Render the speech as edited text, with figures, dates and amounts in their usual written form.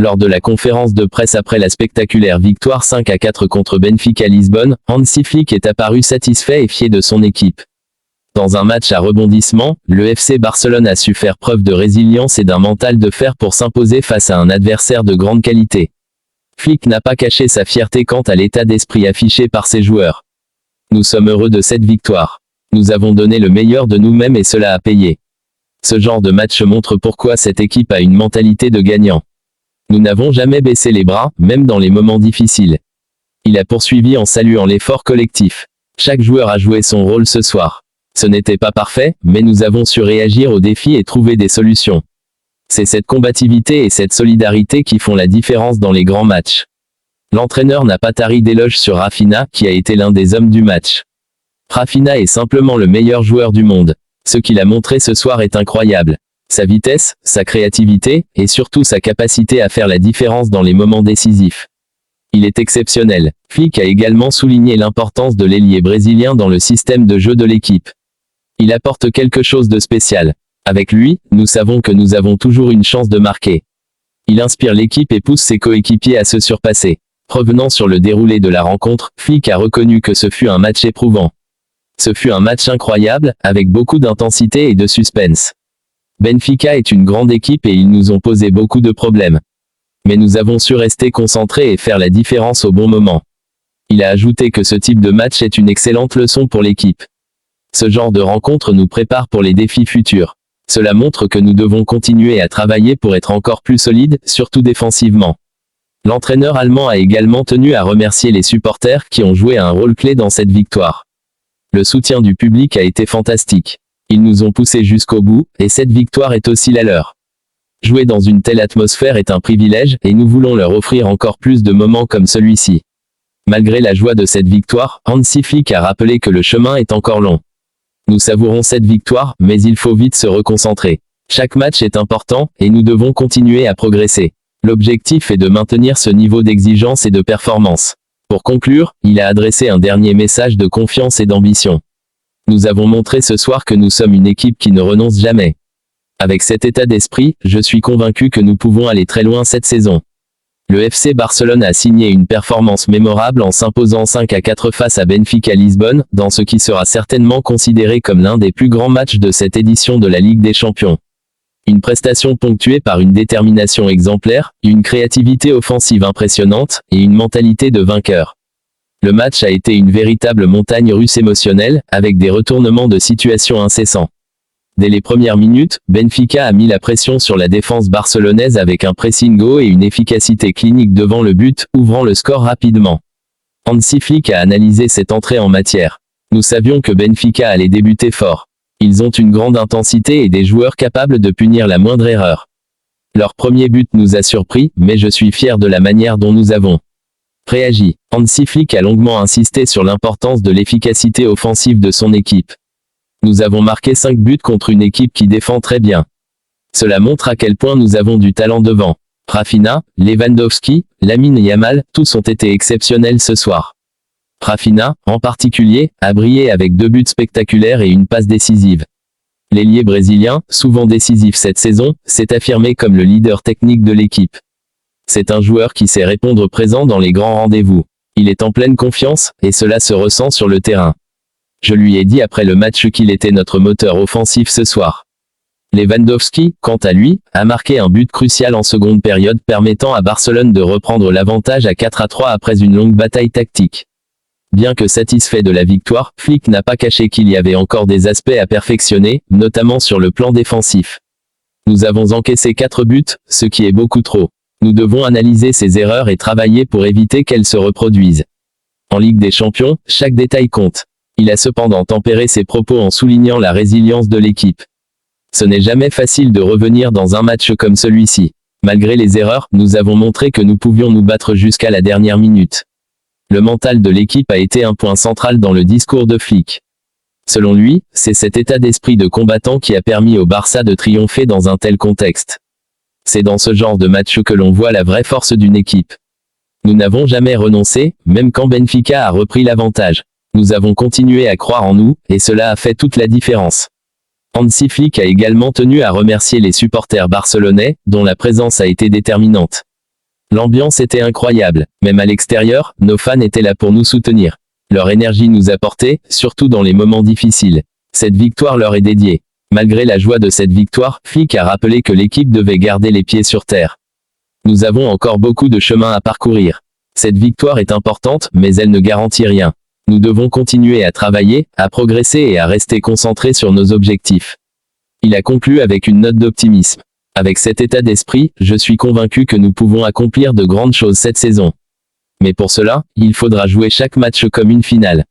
Lors de la conférence de presse après la spectaculaire victoire 5-4 contre Benfica Lisbonne, Hansi Flick est apparu satisfait et fier de son équipe. Dans un match à rebondissement, le FC Barcelone a su faire preuve de résilience et d'un mental de fer pour s'imposer face à un adversaire de grande qualité. Flick n'a pas caché sa fierté quant à l'état d'esprit affiché par ses joueurs. Nous sommes heureux de cette victoire. Nous avons donné le meilleur de nous-mêmes et cela a payé. Ce genre de match montre pourquoi cette équipe a une mentalité de gagnant. Nous n'avons jamais baissé les bras, même dans les moments difficiles. Il a poursuivi en saluant l'effort collectif. Chaque joueur a joué son rôle ce soir. Ce n'était pas parfait, mais nous avons su réagir aux défis et trouver des solutions. C'est cette combativité et cette solidarité qui font la différence dans les grands matchs. L'entraîneur n'a pas tari d'éloges sur Rafinha, qui a été l'un des hommes du match. Rafinha est simplement le meilleur joueur du monde. Ce qu'il a montré ce soir est incroyable. Sa vitesse, sa créativité, et surtout sa capacité à faire la différence dans les moments décisifs. Il est exceptionnel. Flick a également souligné l'importance de l'ailier brésilien dans le système de jeu de l'équipe. Il apporte quelque chose de spécial. Avec lui, nous savons que nous avons toujours une chance de marquer. Il inspire l'équipe et pousse ses coéquipiers à se surpasser. Revenant sur le déroulé de la rencontre, Flick a reconnu que ce fut un match éprouvant. Ce fut un match incroyable, avec beaucoup d'intensité et de suspense. Benfica est une grande équipe et ils nous ont posé beaucoup de problèmes. Mais nous avons su rester concentrés et faire la différence au bon moment. Il a ajouté que ce type de match est une excellente leçon pour l'équipe. Ce genre de rencontre nous prépare pour les défis futurs. Cela montre que nous devons continuer à travailler pour être encore plus solides, surtout défensivement. L'entraîneur allemand a également tenu à remercier les supporters qui ont joué un rôle clé dans cette victoire. Le soutien du public a été fantastique. Ils nous ont poussés jusqu'au bout, et cette victoire est aussi la leur. Jouer dans une telle atmosphère est un privilège, et nous voulons leur offrir encore plus de moments comme celui-ci. Malgré la joie de cette victoire, Hansi Flick a rappelé que le chemin est encore long. Nous savourons cette victoire, mais il faut vite se reconcentrer. Chaque match est important, et nous devons continuer à progresser. L'objectif est de maintenir ce niveau d'exigence et de performance. Pour conclure, il a adressé un dernier message de confiance et d'ambition. Nous avons montré ce soir que nous sommes une équipe qui ne renonce jamais. Avec cet état d'esprit, je suis convaincu que nous pouvons aller très loin cette saison. Le FC Barcelone a signé une performance mémorable en s'imposant 5-4 face à Benfica Lisbonne, dans ce qui sera certainement considéré comme l'un des plus grands matchs de cette édition de la Ligue des Champions. Une prestation ponctuée par une détermination exemplaire, une créativité offensive impressionnante, et une mentalité de vainqueur. Le match a été une véritable montagne russe émotionnelle, avec des retournements de situation incessants. Dès les premières minutes, Benfica a mis la pression sur la défense barcelonaise avec un pressing haut et une efficacité clinique devant le but, ouvrant le score rapidement. Hansi Flick a analysé cette entrée en matière. Nous savions que Benfica allait débuter fort. Ils ont une grande intensité et des joueurs capables de punir la moindre erreur. Leur premier but nous a surpris, mais je suis fier de la manière dont nous avons réagi. Hansi Flick a longuement insisté sur l'importance de l'efficacité offensive de son équipe. Nous avons marqué 5 buts contre une équipe qui défend très bien. Cela montre à quel point nous avons du talent devant. Rafinha, Lewandowski, Lamine Yamal, tous ont été exceptionnels ce soir. Rafinha, en particulier, a brillé avec 2 buts spectaculaires et une passe décisive. L'ailier brésilien, souvent décisif cette saison, s'est affirmé comme le leader technique de l'équipe. C'est un joueur qui sait répondre présent dans les grands rendez-vous. Il est en pleine confiance, et cela se ressent sur le terrain. Je lui ai dit après le match qu'il était notre moteur offensif ce soir. Lewandowski, quant à lui, a marqué un but crucial en seconde période permettant à Barcelone de reprendre l'avantage à 4-3 après une longue bataille tactique. Bien que satisfait de la victoire, Flick n'a pas caché qu'il y avait encore des aspects à perfectionner, notamment sur le plan défensif. Nous avons encaissé 4 buts, ce qui est beaucoup trop. Nous devons analyser ces erreurs et travailler pour éviter qu'elles se reproduisent. En Ligue des Champions, chaque détail compte. Il a cependant tempéré ses propos en soulignant la résilience de l'équipe. Ce n'est jamais facile de revenir dans un match comme celui-ci. Malgré les erreurs, nous avons montré que nous pouvions nous battre jusqu'à la dernière minute. Le mental de l'équipe a été un point central dans le discours de Flick. Selon lui, c'est cet état d'esprit de combattant qui a permis au Barça de triompher dans un tel contexte. C'est dans ce genre de match que l'on voit la vraie force d'une équipe. Nous n'avons jamais renoncé, même quand Benfica a repris l'avantage. Nous avons continué à croire en nous, et cela a fait toute la différence. Hansi Flick a également tenu à remercier les supporters barcelonais, dont la présence a été déterminante. L'ambiance était incroyable. Même à l'extérieur, nos fans étaient là pour nous soutenir. Leur énergie nous a portés, surtout dans les moments difficiles. Cette victoire leur est dédiée. Malgré la joie de cette victoire, Flick a rappelé que l'équipe devait garder les pieds sur terre. Nous avons encore beaucoup de chemin à parcourir. Cette victoire est importante, mais elle ne garantit rien. Nous devons continuer à travailler, à progresser et à rester concentrés sur nos objectifs. Il a conclu avec une note d'optimisme. Avec cet état d'esprit, je suis convaincu que nous pouvons accomplir de grandes choses cette saison. Mais pour cela, il faudra jouer chaque match comme une finale.